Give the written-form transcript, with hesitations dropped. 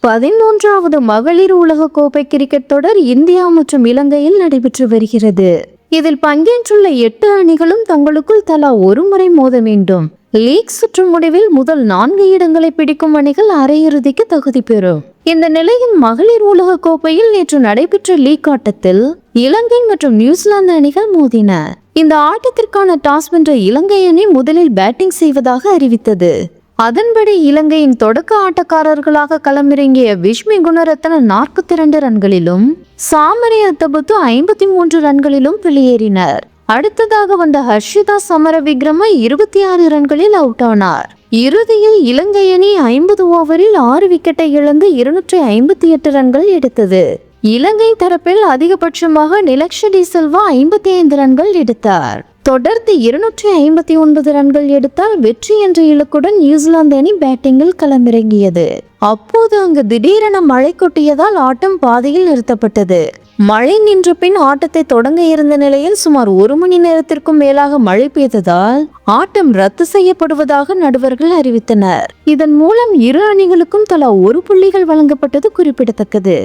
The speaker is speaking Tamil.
11வது மகளிர் உலக கோப்பை கிரிக்கெட் தொடர் இந்தியா மற்றும் இலங்கையில் நடைபெற்று வருகிறது. இதில் பங்கேற்றுள்ள 8 அணிகளும் தங்களுக்குள் தலா ஒரு முறை மோத வேண்டும். லீக் சுற்று முடிவில் முதல் 4 இடங்களை பிடிக்கும் அணிகள் அரையிறுதிக்கு தகுதி பெறும். இந்த நிலையில் மகளிர் உலக கோப்பையில் நேற்று நடைபெற்ற லீக் ஆட்டத்தில் இலங்கை மற்றும் நியூசிலாந்து அணிகள் மோதின. இந்த ஆட்டத்திற்கான டாஸ் வென்ற இலங்கை அணி முதலில் பேட்டிங் செய்வதாக அறிவித்தது. அதன்படி இலங்கையின் தொடக்க ஆட்டக்காரர்களாக களமிறங்கிய விஷ்மி குணரத்ன 42 ரன்களிலும் சாமரி அத்தபுத்து 53 ரன்களிலும் வெளியேறினர். அடுத்ததாக வந்த ஹர்ஷிதா சமரவிக்ரம 26 ரன்களில் அவுட் ஆனார். இறுதியில் இலங்கை அணி 50 ஓவரில் 6 விக்கெட்டை இழந்து 258 ரன்கள் எடுத்தது. இலங்கை தரப்பில் அதிகபட்சமாக நிலக்ஷ டி சில்வா 55 ரன்கள் எடுத்தார். தொடர்ந்து 259 ரன்கள் எடுத்தால் வெற்றி என்ற இலக்குடன் நியூசிலாந்து அணி பேட்டிங்கில் களமிறங்கியது. அப்போது அங்கு திடீரென மழை கொட்டியதால் ஆட்டம் பாதியில் நிறுத்தப்பட்டது. மழை நின்ற பின் ஆட்டத்தை தொடங்க இருந்த நிலையில் சுமார் 1 மணி நேரத்திற்கும் மேலாக மழை பெய்ததால் ஆட்டம் ரத்து செய்யப்படுவதாக நடுவர்கள் அறிவித்தனர். இதன் மூலம் இரு அணிகளுக்கும் தலா 1 புள்ளிகள் வழங்கப்பட்டது குறிப்பிடத்தக்கது.